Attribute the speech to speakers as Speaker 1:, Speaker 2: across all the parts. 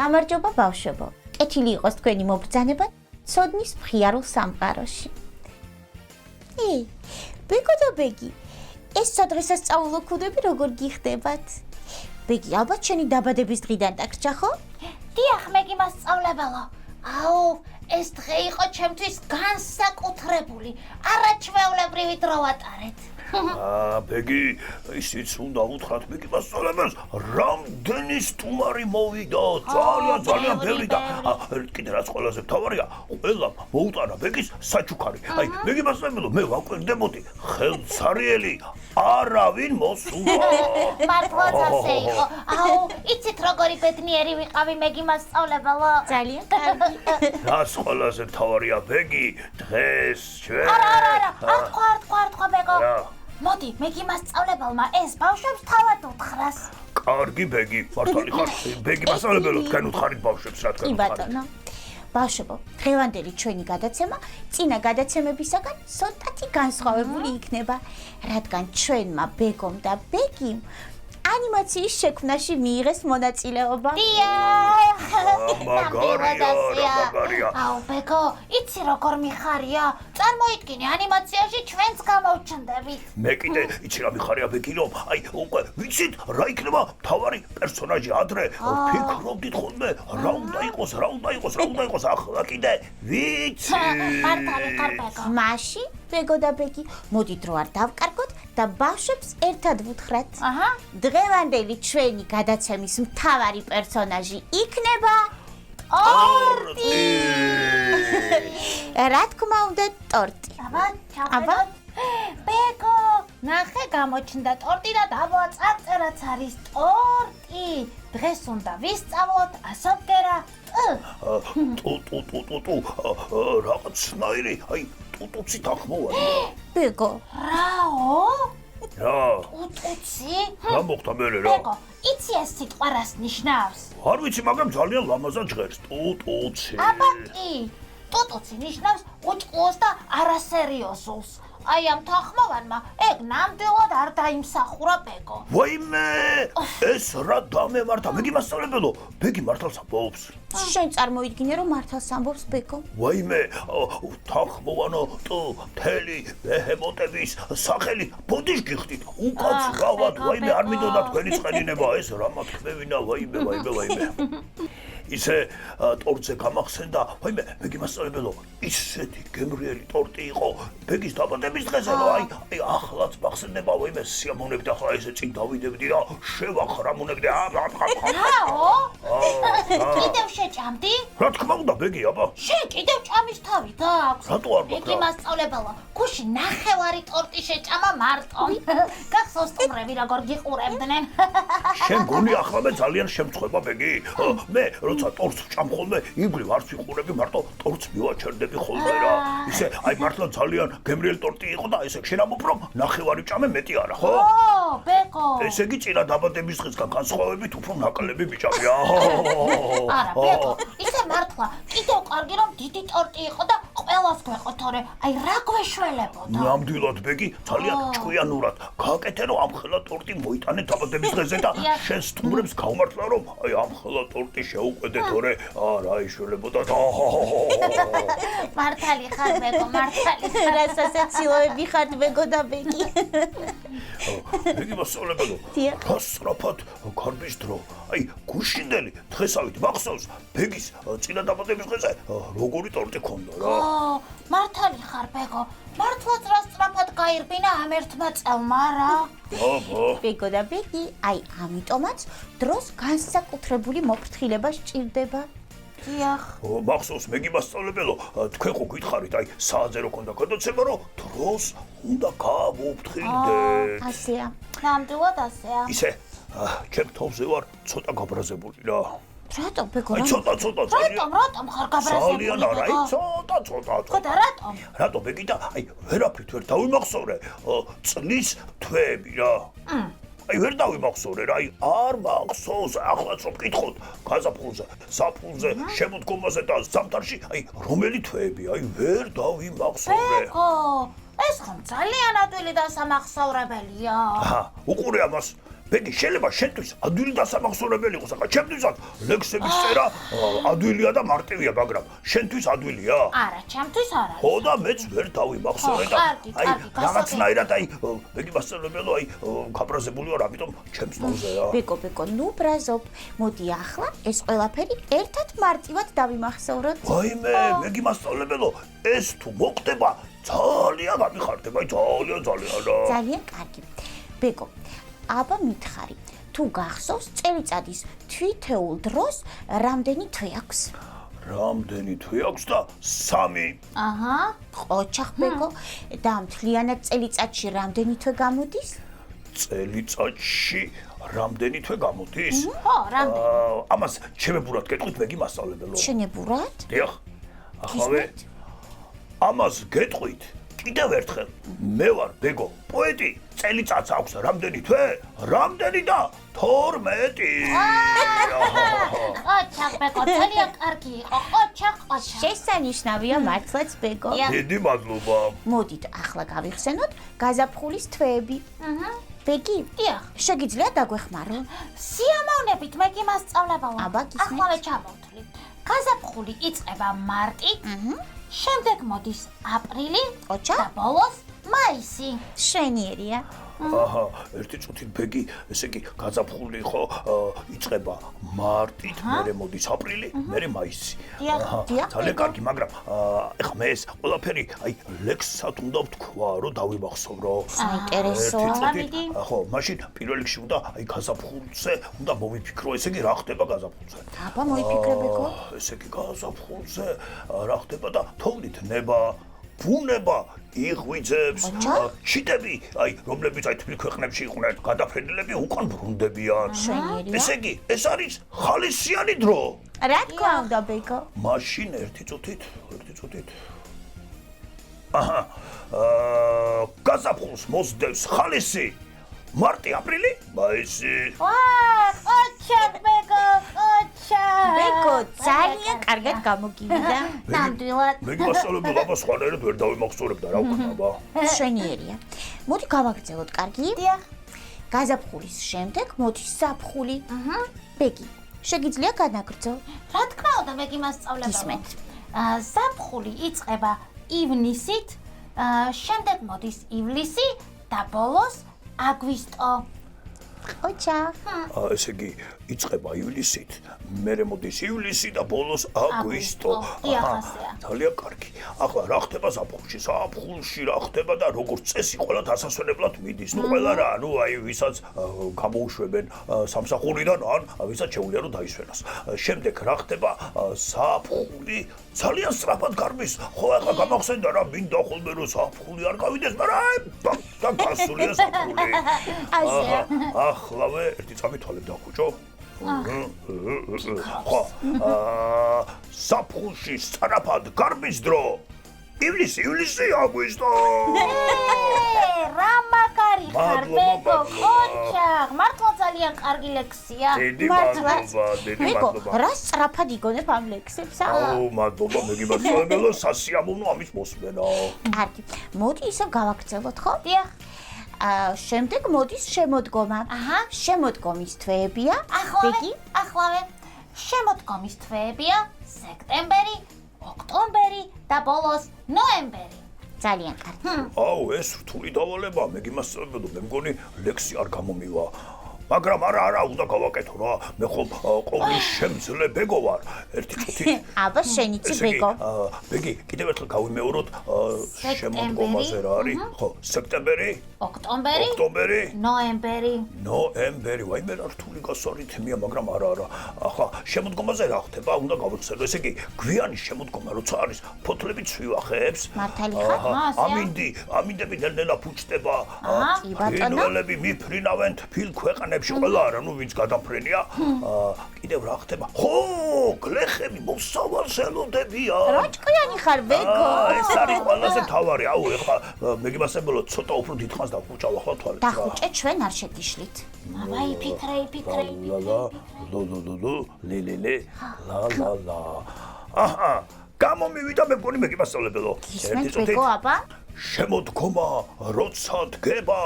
Speaker 1: გამარჯობა ბავშვებო. კეთილი იყოს თქვენი მობრძანება ცოდნის მხიარულ სამყაროში. ბეგო და ბეგი, ეს სადღესასწაულო ქუდები როგორ გიხდებათ? ბეგი, ალბათ შენი დაბადების დღიდან დაგრჩა, ხო?
Speaker 2: დიახ, მეგი მასწავლებელო. აუ, ეს დღე იყო ჩემთვის განსაკუთრებული. არაჩვეულებრივი დრო ვატარეთ.
Speaker 3: ბეგი, ისიც უნდა უთხრათ მეგი მასწავლებელს, რამდენი სტუმარი მოვიდა, ძალიან ბევრი და კიდე რაც ყველაზე მთავარია, ყველამ მოუტანა ბეგის საჩუქარი. აი, მეგი მასწავლებელო, მე ვაკვირდებოდი, ხელცარიელი არავინ მოსულა.
Speaker 2: მართლაც ასე იყო. აუ, იცით როგორი ბედნიერი ვიყავი მეგი მასწავლებელო.
Speaker 1: ძალიან კარგი.
Speaker 3: რაც ყველაზე მთავარია ბეგი, დღეს ჩვენ
Speaker 2: არა, არ თქვა ბეგო. მოდი, მეგი მასწავლებელმა ეს ბავშვებს თავად უთხრას.
Speaker 3: კარგი ბეგი, მართალი ხარ, ბეგი მასწავლებელო, თქვენ უთხარით ბავშვებს რა თქვენ
Speaker 1: კი
Speaker 3: უთხარით.
Speaker 1: ბატონო. ბავშვებო, დღევანდელი ჩვენი გადაცემა წინა გადაცემებისაგან ცოტათი განსხვავებული იქნება, რადგან ჩვენმა ბეგომ და ბეგიმ ანიმაციის შექმნაში მიიღეს მონაწილეობა.
Speaker 3: მაგარია.
Speaker 2: აუ, ბეგო, იცი როგორ მიხარია? წარმოიდგინე, ანიმაციაში ჩვენც გამოვჩნდებით.
Speaker 3: მე კიდე იცი რა მიხარია ბეგი, რომ აი უკვე ვიცით რა იქნება მთავარი პერსონაჟი ადრე ფიქრობდით ხოლმე რა უნდა იყოს, ახლა კიდე ვიცი.
Speaker 2: მართალი ხარ ბეგო.
Speaker 1: მაშინ ბეგო და ბეგი, მოდით რო არ დავკარგოთ და ბავშვებს ერთად ვუთხრათ. დღევანდელი ჩვენი გადაცემის მთავარი პერსონაჟი იქნება
Speaker 2: ტორტი.
Speaker 1: რა თქმა უნდა, ტორტი.
Speaker 2: აბა, ბეგო, ნახე გამოჩნდა ტორტი და დავაწარწერაც არის ტორტი. დღეს უნდა ვისწავლოთ ასობგერა
Speaker 3: რაღაცნაირი, აი ტუტუცით ახმოვანი.
Speaker 1: ბეგო,
Speaker 2: რაო?
Speaker 3: რა?
Speaker 2: ტუტუცი?
Speaker 3: რა მოხდა მერე რა?
Speaker 2: ბეგო, იცი ეს სიტყვა რას ნიშნავს?
Speaker 3: არ ვიცი, მაგრამ ძალიან ლამაზად ჟღერს. ტუტუცი.
Speaker 2: აბა კი, ტუტუცი ნიშნავს უჭკუოს და არასერიოზულს. აი ამ თანხმოვანმა ეგ ნამდვილად არ დაიმსახურა ბეგო.
Speaker 3: ვაიმე, ეს რა დამემართა, მეგი მასწავლებელო, ბეგი მართალს ამბობს.
Speaker 1: შენ წარმოიდგინე რომ მართალს ამბობს ბეგო.
Speaker 3: ვაიმე, თანხმოვანო თელი ბეჰემოტების სახელი ბოდიშ გიხდით, უკაცრავად, ვაიმე, არ მინდოდა თქვენი წყერინება, ეს რა მათქმევინა, ვაიმე. ისე ტორტზე გამახსენდა, ვაიმე, მეგი მასწავლებელო, ისეთი გემრიელი ტორტი იყო ბეგის დაბადების დღეზე, რომ აი ახლაც მახსენდება, ვაიმე, სიამოვნებდი, ახლა ესე წინ დავიდებდი და შევახრამუნებდი.
Speaker 2: რაო? კიდევ შეჭამდი?
Speaker 3: რა თქმა უნდა, ბეგი, აბა.
Speaker 2: შენ კიდევ ჭამის თავი გაქვს.
Speaker 3: რატო არ მაქვს?
Speaker 2: მეგი მასწავლებელო, გუში ნახევარი ტორტი შეჭამა მარტო. გახსოვს სტუმრები როგორ გიყურებდნენ?
Speaker 3: შენ გონი ახლა მე ძალიან შემწხვება, ბეგი? მე როცა ტორტს ვჭამ ხოლმე, იგივე არ ვიყურები, მარტო ტორტს მივაჩერდები ხოლმე რა. ისე აი მართლა ძალიან გემრიელი ტორტი იყო და ესე შენ ამბობ რომ ნახევარი ვჭამე, მეტი არა, ხო?
Speaker 2: ბეგო.
Speaker 3: ესე იგი წინა დაბადების დღისგან განსხვავებით უფრო ნაკლები ვიჭამია.
Speaker 2: არა, ბეგო, ისე მართლა, კიდევ კარგი რომ დიდი ტორტი იყო და ყველას გვეყო, თორე აი რა გვეშველებოდა.
Speaker 3: ნამდვილად, ბეგი, ძალიან ჭკვიანურად. გააკეთე რომ ამხელა ტორტი მოიტანე დაბადების დღეზე და შენ სტუმრებს გავმართლა რომ აი ამხელა ტორტი შეუყვედე, თორე რა იშველებოდა და
Speaker 2: მართალი ხარ ბეგო, მართალი.
Speaker 1: რა სასაცილოები ხართ ბეგო და ბეგი.
Speaker 3: ბეგი მასწავლებელო, რა სწრაფად გარბის დრო. აი გუშინდელი დღესავით მახსოვს ბეგის წინა დაბადების დღეზე როგორი ტორტი ქონდა რა.
Speaker 2: მართალი ხარ ბეგო, მართლაც რა სწრაფად გაირბინა ამ ერთმა წელმა რა.
Speaker 1: ბეგო და ბეგი, აი ამიტომაც დროს განსაკუთრებული მოფრთხილება სჭირდება.
Speaker 2: დიახ.
Speaker 3: მახსოვს მეგი მასწავლებელო, თქვენ ხო გითხარით აი საათზე რო ქონდა გადაცემა, რომ დროს უნდა გამოვფრთხილდეთ.
Speaker 1: ასეა.
Speaker 2: ნამდვილად ასეა.
Speaker 3: ისე ჩემ თოვზე ვარ ცოტა გაბრაზებული რა.
Speaker 1: რატო ბეგო?
Speaker 3: აი ცოტა
Speaker 2: რატომ ხარ გაბრაზებული?
Speaker 3: ძალიან არა, აი ცოტა.
Speaker 2: ხოდა რატომ?
Speaker 3: რატო ბეგი და აი ვერაფრით ვერ დავიმახსოვრე წლის თვეები რა. აი ვერ დავიმახსოვრე რა, აი არ მახსოვს ახლაც რომ ვკითხოთ გაზაფხულზე, საფულზე, შემოდგომაზე და ზამთარში, აი რომელი თვეები, აი ვერ დავიმახსოვრე.
Speaker 2: ბეგო, ეს ხომ ძალიან ადვილი და სამახსოვრებელია.
Speaker 3: უყურე ამას. ბეგი, შეიძლება შენთვის ადვილი დასამახსოვრებელი იყოს, ახლა ჩემთვისაც ლექსების წერა ადვილია და მარტივია, მაგრამ შენთვის ადვილია?
Speaker 2: არა, ჩემთვის არა.
Speaker 3: ხო და მეც ვერ დავიმახსოვრე და რაღაცნაირად ბეგი მასწავლებელო, გაბრაზებული ვარ, ამიტომ ჩემს ნოზეა.
Speaker 1: ბეკო, ნუ ბრაზობ. მოდი ახლა ეს ყველაფერი ერთად მარტივად დავიმახსოვროთ.
Speaker 3: ვაიმე, ბეგი მასწავლებელო, ეს თუ მოხდება, ძალიან გამიხარდება, ძალიან.
Speaker 1: ძალიან კარგი. ბეკო, აბა მითხარი, თუ გახსოვს წელიწადის თვითეულ დროს რამდენი თვე აქვს?
Speaker 3: რამდენი თვე აქვს და 3.
Speaker 2: აჰა.
Speaker 1: ოჩახ ბეკო, და მთლიანად წელიწადში რამდენი თვე გამოდის?
Speaker 3: წელიწადში რამდენი თვე გამოდის?
Speaker 2: ხო, რამდენი?
Speaker 3: ამას ჩემებურად გეტყვით მეგი მასწავლებელო.
Speaker 1: შენებურად?
Speaker 3: დიახ. ახლა ამას გეტყვით კიდევ ერთხელ. მე ვარ ბეგო, პოეტი. წელიწადს აქვს რამდენი თვე? რამდენი და 12.
Speaker 2: ოჩახ ბეკო, ძალიან კარგი იყო. ოჩახ.
Speaker 1: შესანიშნავია მართლაც ბეკო.
Speaker 3: დიდი მადლობა.
Speaker 1: მოდით ახლა გავიხსენოთ გაზაფხულის თვეები. ბეგი,
Speaker 2: დიახ.
Speaker 1: შეგიძლია დაგვეხმარო?
Speaker 2: სიამოვნებით მეგი მასწავლებელო.
Speaker 1: აბა, გისმენთ.
Speaker 2: ახლა ჩამოვთვლი. გაზაფხული იწყება მარტით, შემდეგ მოდის აპრილი
Speaker 1: ოჩა?
Speaker 2: და ბოლოს მაისი.
Speaker 1: შვენიერია.
Speaker 3: აჰა, ერთი წუთით ბეგი, ესე იგი გაზაფხული ხო იწყება მარტით, მერე მოდის აპრილი, მერე მაისი.
Speaker 2: დიახ.
Speaker 3: ძალიან კარგი, მაგრამ ეხლა მე ეს ყველაფერი ლექსად უნდა ვთქვა, რომ დავიმახსოვრო.
Speaker 1: საინტერესოა.
Speaker 3: ხო, მაშინ პირველ რიგში უნდა გაზაფხულზე უნდა მოვიფიქრო, ესე იგი რა ხდება გაზაფხულზე.
Speaker 1: აბა მოიფიქრე ბეკო.
Speaker 3: ესე იგი გაზაფხულზე რა ხდება და თოვლით ნება ბუნება იღვიძებს, ჩიტები, რომლებიც თბილ ქვეყნებში იყვნენ გადაფრენილები, უკან ბრუნდებიან. ესე იგი, ეს არის ხალისიანი დრო.
Speaker 1: რა თქმა უნდა, ბეკო.
Speaker 3: მაშინ ერთი წუთით. აჰა. გაზაფხულს მოსდევს ხალისი. მარტი, აპრილი, მაისი.
Speaker 2: ოჩახ ბეკო, ოჩახ.
Speaker 1: ბეკო, ძალიან კარგად გამოგივიდა.
Speaker 2: ნამდვილად.
Speaker 3: მეგი მასწავლებელო, აბა სხვანაირად ვერ დავიმახსოვრებ და რა ვქნა, აბა.
Speaker 1: შვენიერია. მოდი გავაგრძელოთ, კარგი?
Speaker 2: დიახ.
Speaker 1: გაზაფხულის შემდეგ მოდის ზაფხული. ბეგი, შეგიძლია განაგრძო?
Speaker 2: რა თქმა უნდა, მეგი მასწავლებელო.
Speaker 1: გისმენთ.
Speaker 2: ზაფხული იწყება ივნისით, შემდეგ მოდის ივლისი და ბოლოს აგვისტო.
Speaker 1: ოჩა.
Speaker 3: ესე იგი, იწყება ივლისით, მერე მოდის ივლისი და ბოლოს აგვისტო. ძალიან კარგი. ახლა რა ხდება ზაფხულში? ზაფხულში რა ხდება და როგორც წესი ყველა დასასვენებლად მიდის. ნუ ყველა რა, ვისაც გამოუშვებენ სამსახურიდან, ან ვისაც შეუძლია რომ დაისვენოს. შემდეგ რა ხდება? ზაფხული ძალიან სწრაფად გარბის. ხო, ახლა გამახსენდა რა, მინდა ხოლმე რომ ზაფხული არ გავიდეს, მაგრამ და გასულია ზაფხული. ახლავე ერთი წამი თვალები დახუჭო. ხო, ზაფხულში სწრაფად გარბის დრო. ივლისი, აგვისტო.
Speaker 2: რა მაგარი ხარ ბეკო, ოჩახ. მართლა ძალიან კარგი ლექსია.
Speaker 3: დიდი მადლობა.
Speaker 1: ბეკო, რა სწრაფად იგონებ ამ ლექსებს?
Speaker 3: აუ, მადლობა, მეგი მასწავლებელო, სასიამოვნო ამის მოსმენა.
Speaker 1: კარგი. მოდი ისე გავაგრძელოთ, ხო?
Speaker 2: დიახ.
Speaker 1: შემდეგ მოდის შემოდგომა. შემოდგომის თვეებია.
Speaker 2: ახლავე. შემოდგომის თვეებია სექტემბერი, ოქტომბერი და ბოლოს ნოემბერი.
Speaker 1: ძალიან კარგი.
Speaker 3: აუ, ეს რთული დავალება, მეგი მასწავლებელო, მე მგონი ლექსი არ გამომივა. მაგრამ არა, უნდა გავაკეთო რა. მე ხომ ყოვლის შემძლე ბეგო ვარ. ერთი წუთით.
Speaker 1: აბა შენიცი ბეგო.
Speaker 3: ბეგი, კიდევ ერთხელ გავიმეოროთ შემოდგომაზე რა არის? ხო, სექტემბერი,
Speaker 2: ოქტომბერი, ნოემბერი.
Speaker 3: ვაიმე რა რთული გასვარი თემია, მაგრამ არა. ახლა შემოდგომაზე რა ხდება? უნდა გავიხსენო. ესე იგი, გვიანი შემოდგომა როცა არის, ფოთლები ცვივახებს.
Speaker 1: მართალი ხარ?
Speaker 3: ამინდები ნელ-ნელა ფუჭდება. ფრინველები მიფრინავენ თბილ ქვეყნებში. ყველა არა, ვინც გადაფრენია. კიდევ რა ხდება? ხო, გლეხები მოსავალსელოდებია.
Speaker 1: რა ჭკვიანი ხარ ბეკო?
Speaker 3: ეს არის ყველაზე მთავარი. აუ, ეხლა მეგი მასწავლებელო, ცოტა უფრო დიდხანს დაგხუჭავ ახლა თვალებს.
Speaker 1: დახუჭე, ჩვენ არ შეგიშლით.
Speaker 2: აბა იფიქრე.
Speaker 3: ლა. აჰა, გამომივიდა მე მგონი მეგი მასწავლებელო.
Speaker 1: გისმენთ ბეკო, აბა?
Speaker 3: შემოდგომა როცა დგება,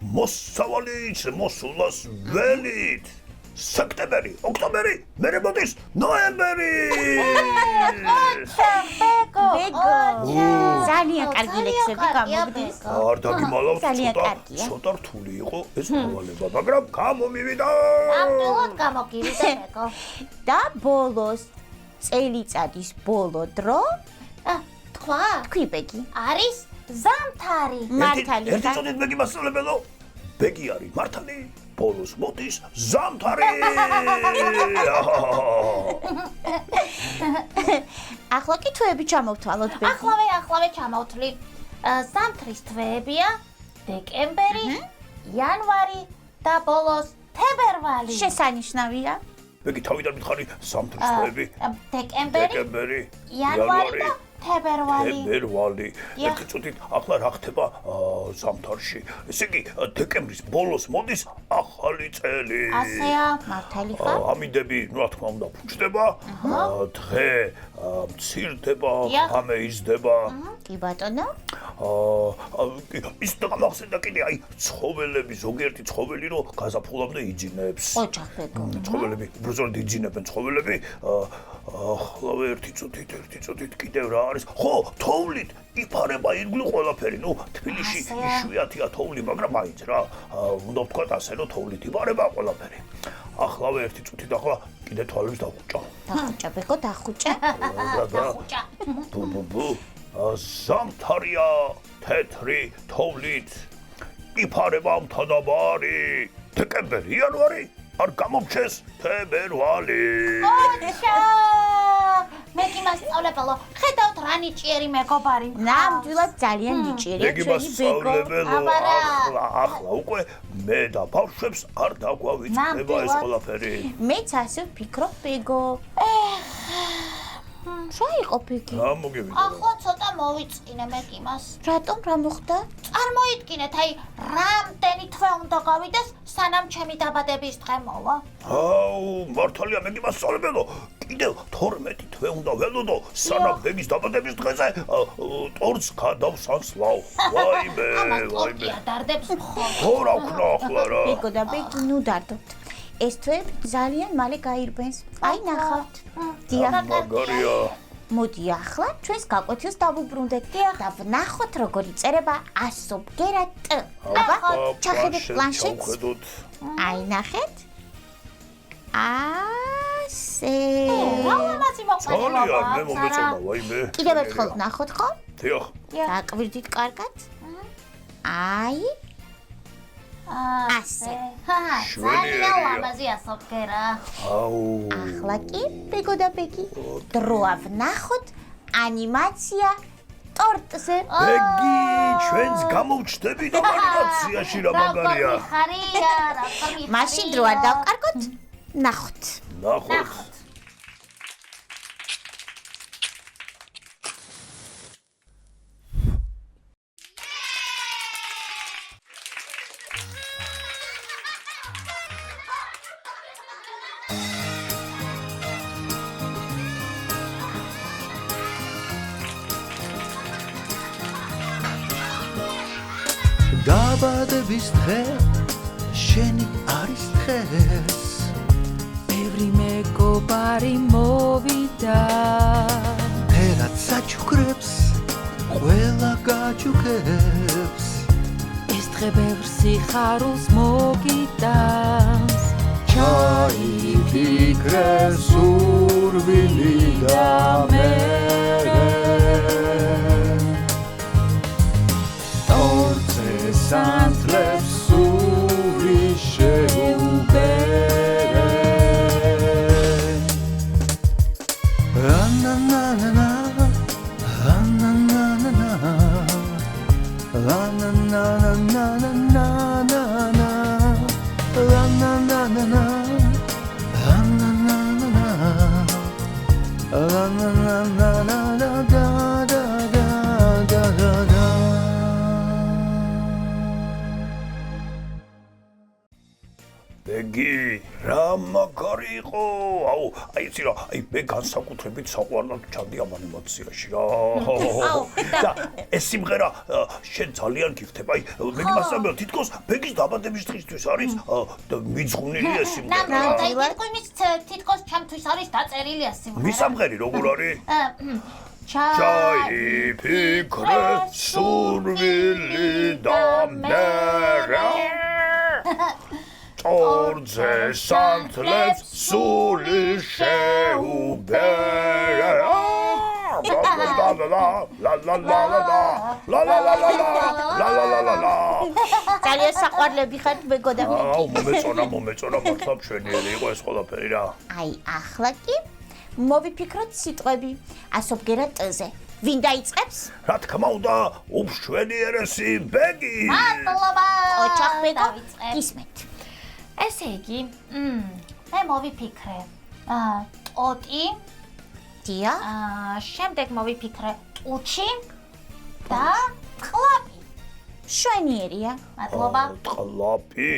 Speaker 3: მოსავალიც მოსულას ველით სექტემბერი, ოქტომბერი, მერე მოდის ნოემბერი.
Speaker 2: ბეგო
Speaker 1: ძალიან კარგი ლექსები გამოგდის.
Speaker 3: არ დაგიმალავთ,
Speaker 1: ძალიან კარგია.
Speaker 3: ცოტა რთული იყო ეს მოვალება, მაგრამ გამომივიდა.
Speaker 2: ნამდვილად გამოგივიდა ბეგო.
Speaker 1: და ბოლოს წელიწადის ბოლო დრო
Speaker 2: თქვა
Speaker 1: თქვი ბეგი.
Speaker 2: არის ზამთარი.
Speaker 1: მართალი
Speaker 3: ერთი
Speaker 1: ხარ?
Speaker 3: წოდით ბეგი მასწავლებელო. ბეგი არის მართალი. ბოლოს მოდის ზამთარი.
Speaker 1: ახლა კი თვეები ჩამოვთვალოთ ბეგი.
Speaker 2: ახლავე ჩამოვთვლი. ზამთრის თვეებია დეკემბერი, იანვარი და ბოლოს თებერვალი.
Speaker 1: შესანიშნავია.
Speaker 3: ბეგი თავიდან მითხარი ზამთრის თვეები.
Speaker 2: დეკემბერი, იანვარი და თებერვალი.
Speaker 3: თებერვალი. ერთი წუთით ახლა რა ხდება ზამთარში? ესე იგი დეკემბრის ბოლოს მოდის ახალი წელი.
Speaker 2: ასეა.
Speaker 1: მართალი ხარ?
Speaker 3: ამინდები, რა თქმა უნდა, ფუჭდება. დღე მცირდება, ღამე იზრდება.
Speaker 1: კი ბატონო.
Speaker 3: ის დამახსენდა კიდე აი ცხოველები, ზოგიერთი ცხოველი რო გაზაფხულამდე იძინებს.
Speaker 1: ოჯახ ბეგო.
Speaker 3: ცხოველები, უბრალოდ იძინებენ ცხოველები. ახლა ერთი წუთით კიდევ რა არის? ხო, თოვლით იფარება ირგვლივ ყველაფერი. ნუ თბილისში იშვიათია თოვლი, მაგრამ მაინც რა. უნდა ვთქვათ ასე, რომ თოვლით იფარება ყველაფერი. ახლა ერთი წუთით ახლა კიდე თვალებს დახუჭა.
Speaker 1: დახუჭა ბეგო, დახუჭა.
Speaker 2: დახუჭა.
Speaker 3: ბუ. ზამთარია თეთრი თოვლით იფარება მთადაბარი. დეკემბერი, იანვარი არ გამომჩეს თებერვალი.
Speaker 2: ოჩა! მე კი მასწავლებელო, ხედავთ რა ნიჭიერი მეგობარი.
Speaker 1: ნამდვილად ძალიან ნიჭიერია
Speaker 3: ბეგი
Speaker 1: ჩვენი ბეგო.
Speaker 3: მასწავლებელო,
Speaker 2: აბარა.
Speaker 3: ახლა უკვე მე და ბავშვებს არ დაგვავიწყდება ეს ყველაფერი.
Speaker 1: მეც ასე ვფიქრობ ბეგო. რა იყო ბეგი?
Speaker 3: რა მოგივიდა?
Speaker 2: ახლა ცოტა მოვიწყინე მე კი მას.
Speaker 1: რატომ რა მოხდა?
Speaker 2: წარმოიდგინეთ, აი, რამდენი თვე უნდა გავიდეს, სანამ ჩემი დაბადების დღე მოვა.
Speaker 3: აუ, მართალია მე კი მასწავლებელო. კიდევ 12 თვე უნდა ველოდო, სანამ ბეგის დაბადების დღეზე ტორტს გადავსანსლავ. ვაიმე.
Speaker 2: ტორტია დარდებს მხოლოდ.
Speaker 3: ხო რა ვქნა ახლა რა.
Speaker 1: ბეგო და ბეგი, ნუ დარდობთ. ეს თვეები ძალიან მალე გაირბენს. აი ნახავთ. დიახ.
Speaker 3: მაგარია.
Speaker 1: მოდი ახლა ჩვენს გაკვეთილს დავუბრუნდეთ და ვნახოთ როგორ იწერება ასობგერა ტ. აბა, ჩახედეთ პლანშეტს. აი ნახეთ. ასე.
Speaker 2: რა ლამაზი მოყოლება.
Speaker 3: ძალიან მე მომეწონა, ვაიმე.
Speaker 1: კიდევ ერთხელ ვნახოთ ხო?
Speaker 3: დიახ.
Speaker 1: დააკვირდით კარგად. აი. ასე.
Speaker 2: ძალიან ლამაზი ასობგერა.
Speaker 3: აუ.
Speaker 1: ახლა კი ბეგო და ბეგი დროა ვნახოთ ანიმაცია ტორტზე.
Speaker 3: ბეგი, ჩვენს გამოვჩდები და ანიმაციაში რა მაგარია.
Speaker 2: ხარია, რა ხარია.
Speaker 1: მაშინ დრო არ დავყარგოთ. ნახოთ.
Speaker 3: ნახოთ.
Speaker 4: დაბადების დღე შენი არის დღეს
Speaker 5: ბევრი მეგობარი მოვიდა
Speaker 4: ფერად საჩუქრებს ყველა გაჩუქებს
Speaker 5: ეს დღე ბევრ სიხარულს მოგიტანს
Speaker 4: ჩაიფიქრე სურვილი და მე Santlep suri sheubere La-na-na-na-na La-na-na-na-na La-na-na-na-na-na-na La-na-na-na-na La-na-na-na-na La-na-na-na-na-da-da-da-da-da-da
Speaker 3: ბეგი, რა მაგარი იყო. აუ, აი იცი რა, აი მე განსაკუთრებით საყვარლად ჩანდი ამ ანიმაციაში რა. და ეს სიმღერა შენ ძალიან გიხდება. აი მე გასწავლე თითქოს ბეგის დაბადების დღისთვის არის მიძღვნილი ეს სიმღერა.
Speaker 2: თითქოს ჩემთვის არის დაწერილი ეს სიმღერა.
Speaker 3: მისამღერი როგორ არის?
Speaker 2: ჩაიფიქრე
Speaker 3: სურვილი და მერე ორზე სანთლებს სული შეუბერე
Speaker 1: ძალიან საყვარლები ხართ მეგო და მე.
Speaker 3: აუ მომეწონა მართლა მშვენიერი იყო ეს ყველაფერი რა.
Speaker 1: აი ახლა კი მოვიფიქროთ სიტყვები ასობგერა ტ-ზე. ვინ დაიწყებს?
Speaker 3: რა თქმა უნდა, უბშვენიერესი ბეგი.
Speaker 2: მადლობა.
Speaker 1: ოჩახ მეგო,
Speaker 2: დავიწყებ.
Speaker 1: გისმენთ.
Speaker 2: ესე იგი, მე მოვიფიქრე. ტოტი,
Speaker 1: დია,
Speaker 2: შემდეგ მოვიფიქრე ტუჩი და ტყლაპი.
Speaker 1: შვენიერია.
Speaker 2: მადლობა.
Speaker 3: ტყლაპი.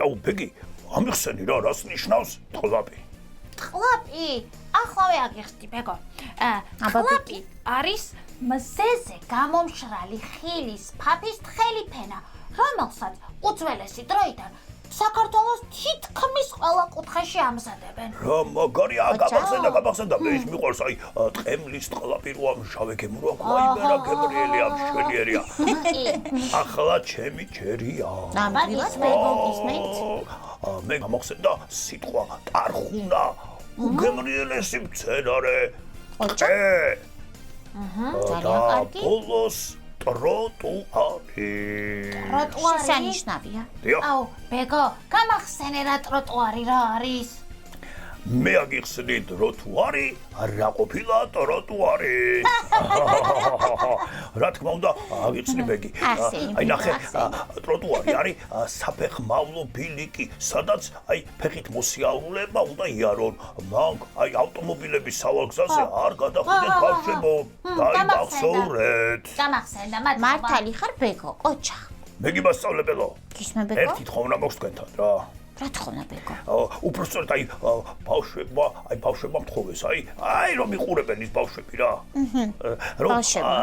Speaker 3: აუ ბეგი, ამიხსენი რა, რას ნიშნავს ტყლაპი?
Speaker 2: ტყლაპი, ახლავე აგიხსნი, მეგო. ტყლაპი არის მზეზე გამომშრალი ხილის ფაფის თხელი ფენა, რომელსაც უძველესი დროიდან საქართველოს თითქმის ყველა კუთხეში ამზადებენ.
Speaker 3: რა მაგარია, გამახსენდა, მე ის მიყვარს, აი ტყემლის ტყლაპი რო ამ შავე გემროა, აი მე რა გემრიელია, მშვენიერია. ახლა ჩემი ჯერია.
Speaker 1: ნამდვილად მეგო გისმენთ?
Speaker 3: მე გამახსენდა სიტყვა ტარხუნა, უგემრიელესი მცენარე.
Speaker 1: ოჩა. ძალიან კარგი.
Speaker 3: ბოლოს ტროტუარი.
Speaker 2: ტროტუარი
Speaker 1: შესანიშნავია.
Speaker 2: აუ, ბეგო, გამახსენე რა ტროტუარი რა არის?
Speaker 3: მე აგიხსნი ტროტუარი, რა ყოფილა ტროტუარი. რა თქმა უნდა, აგიხსნი ბეგი. აი ნახე, ტროტუარი არის საფეხმავლო ბილიკი, სადაც აი ფეხით მოსიარულეებმა უნდა იარონ. მაგ აი ავტომობილების სავალ გზაზე არ გადახვიდეთ ბავშვებო, დაიმახსოვრეთ.
Speaker 2: გამახსენდა, მადლობა.
Speaker 1: მართალი ხარ ბეგო, ოჩახ.
Speaker 3: მე გიმასწავლებელო.
Speaker 1: გისმენ ბეგო?
Speaker 3: ერთი თხოვნა მაქვს თქვენთან რა.
Speaker 1: რა თხოვნა ბეგო?
Speaker 3: უბრალოდ აი ბავშვებმა მთხოვეს, აი რომ იყურებენ ის ბავშვები რა.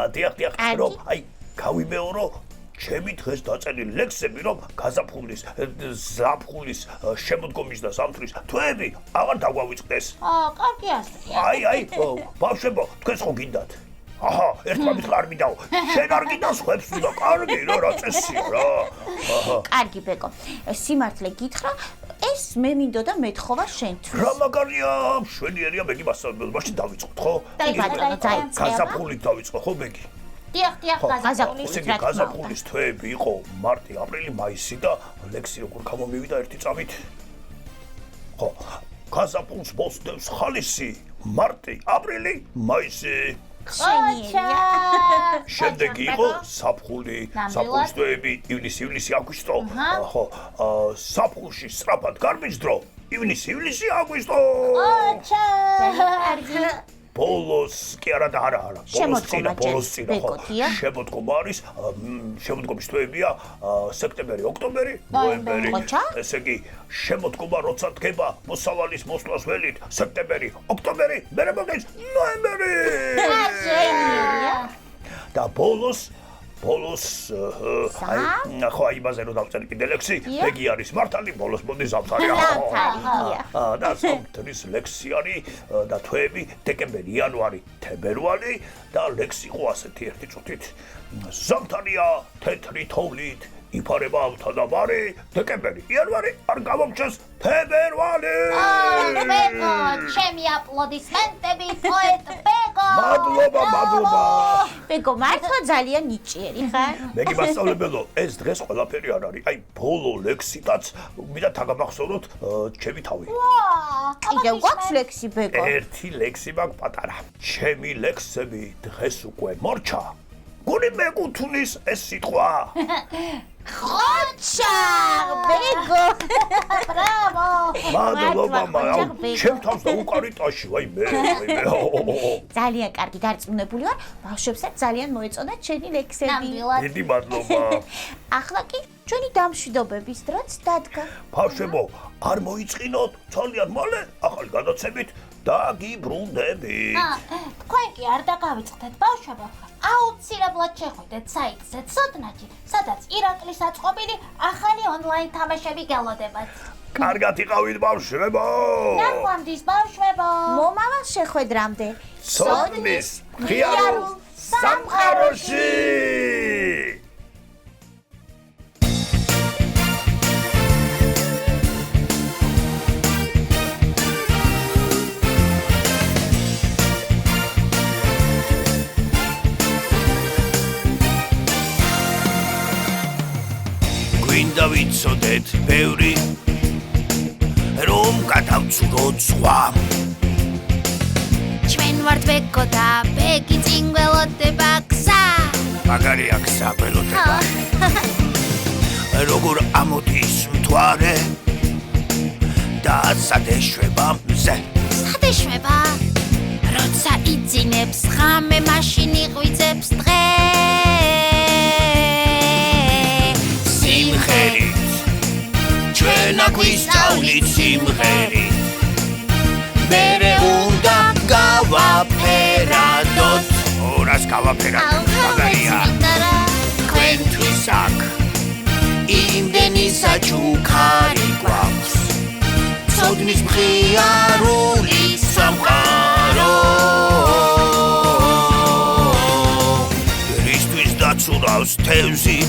Speaker 3: დიახ, რომ აი გავიმეორო ჩემი დღეს დაწერილი ლექსები, რომ გაზაფხულის, ზაფხულის, შემოდგომის და ზამთრის თვეები აღარ დაგვავიწყდეს.
Speaker 2: კარგი ასწია.
Speaker 3: აი, ბავშვებო, თქვენს ხო გინდათ? აჰა, ერთმანეთს არ მინდაო. შენ არ გინდა სხვებს უნდა, კარგი რა წესია რა.
Speaker 1: კარგი ბეგო. სიმართლე გითხრა, ეს მე მინდოდა მეთხოვა შენთვის.
Speaker 3: რა მაგარია, მშვენიერია ბეგი მასწავლებელი, მაშინ დავიწყოთ ხო?
Speaker 1: დაიწყება.
Speaker 3: გაზაფხულით დავიწყო ხო ბეგი?
Speaker 2: დიახ, გაზაფხული.
Speaker 3: ესე იგი გაზაფხულის თვეები იყო მარტი, აპრილი, მაისი და ლექსი როგორ გამომივიდა ერთი წამით. ხო, გაზაფხულს მოსდევს ხალისი, მარტი, აპრილი, მაისი.
Speaker 1: შვენიერია.
Speaker 3: შემდეგი იყო საფხული, საფხულის თვეები, ივნისი, აგვისტო. ხო, საფხულში სწრაფად გარბის დრო, ივნისი, აგვისტო. ბოლოს კი არა, ბოლოს წინა ხო. შემოდგომა არის, შემოდგომის თვეებია სექტემბერი, ოქტომბერი, ნოემბერი. ესე იგი, შემოდგომა როცა დგება მოსავალის მოსვლას ველით, სექტემბერი, ოქტომბერი, მერე მოდის ნოემბერი. და ბოლოს ხო იმაზე რომ დავწერე კიდე ლექსი, ბეგი არის მართალი, ბოლოს მოდის ზამთარი. და ზამთრის ლექსი არის და თვეები დეკემბერი, იანვარი, თებერვალი და ლექსი იყო ასეთი ერთი წუთით. ზამთარია თეთრი თოვლით, იფარება ავთანაბარი, დეკემბერი, იანვარი არ გამომჩეს თებერვალი.
Speaker 2: ბეგო, ჩემი აპლოდისმენტები პოეტ ბეგო.
Speaker 3: მადლობა.
Speaker 1: ბეგო, მართლა ძალიან ნიჭიერი ხარ.
Speaker 3: მე გიმასწავლებელო, ეს დღეს ყველაფერი არ არის. აი, ბოლო ლექსითაც მინდა თაგამახსოვროთ ჩემი თავი.
Speaker 1: კიდევ გვაქვს ლექსი ბეგო?
Speaker 3: ერთი ლექსი მაქვს პატარა. ჩემი ლექსები დღეს უკვე მორჩა. გული მეკუთვნის ეს სიტყვა.
Speaker 1: ოჩა, ბეგო.
Speaker 2: ბრავო.
Speaker 3: მადლობა, ჩემ თავს დაუკარიტაში, ვაიმე.
Speaker 1: ძალიან კარგი დარწმუნებული ვარ, ბავშვებსაც ძალიან მოეწონათ შენი ლექსები.
Speaker 2: ნამდვილად.
Speaker 3: დიდი მადლობა.
Speaker 1: ახლა კი ჩვენი დამშვიდობების დროც დადგა.
Speaker 3: ბავშვებო, არ მოიწყინოთ, ძალიან მალე ახალი გადაცემით დაგიბრუნდებით.
Speaker 2: თქვენ კი არ დაგავიწყდეთ ბავშვებო. აუცილებლად შეხვიდეთ საიტზე ცოდნაჯი, სადაც ირაკლის აწყობილი ახალი ონლაინ თამაშები გელოდებათ.
Speaker 3: კარგად იყავით ბავშვებო.
Speaker 2: ნახვამდის ბავშვებო.
Speaker 1: მომავალ შეხვედრამდე.
Speaker 3: ცოდნის მხიარულ სამყაროში. გვინდა ვიცოდეთ ბევრი რომ გადავცუროთ სხვა
Speaker 6: ჩვენ ვართ ბეკო და ბეკი წინ გველოდება გზა
Speaker 3: მაგარია გზა გველოდება როგორ ამოდის მთვარე და სადეშვება მზე
Speaker 6: სადეშვება როცა იძინებს ღამე მაშინ იღვიძებს დღე
Speaker 3: სიმღერით ჩვენ აქ ვისწავლით სიმღერით მერე უნდა გავაფერადოთ ორას გავაფერადოთ მაგარია თქვენთვის აქ იმდენი საჩუქარი გვაქვს ცოდნის მხიარული სამყარო რისთვის დაცურავს თევზი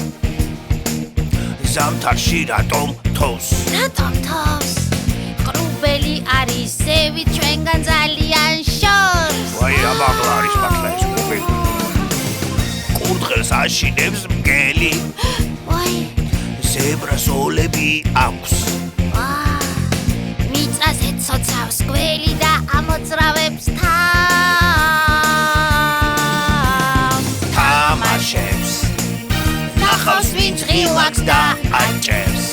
Speaker 3: ზამთარში რატომ თოვს
Speaker 6: რატომ თავს ყრუბელი არის ზევით ჩვენგან ძალიან შორს
Speaker 3: ვაი ამაღლა არის მართლა ეს ყრუბელი კურდღელს აშინებს მგელი
Speaker 6: ვაი
Speaker 3: ზებრას ოლები აქვს
Speaker 6: მიწაზე ცოცავს გველი და ამოძრავებს თავს
Speaker 3: თამაშებს ნახავს ვინც ღილაკს და აჭერს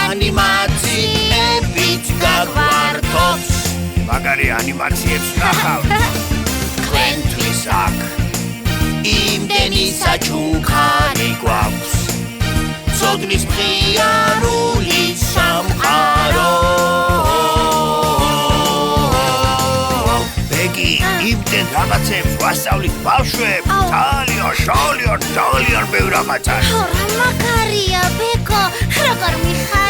Speaker 3: ანიმაციებით გაგვართობს მაგარი ანიმაციებს ნახავთ თქვენთვის აქ იმდენი საჩუქარი გვაქვს ცოდნის მხიარული სამყარო ბეგი იმდენ რაღაცებს ვასწავლით ბავშვებს ძალიან ბევრ რაღაცას
Speaker 6: რა მაგარია ბეკო როგორ მიხარ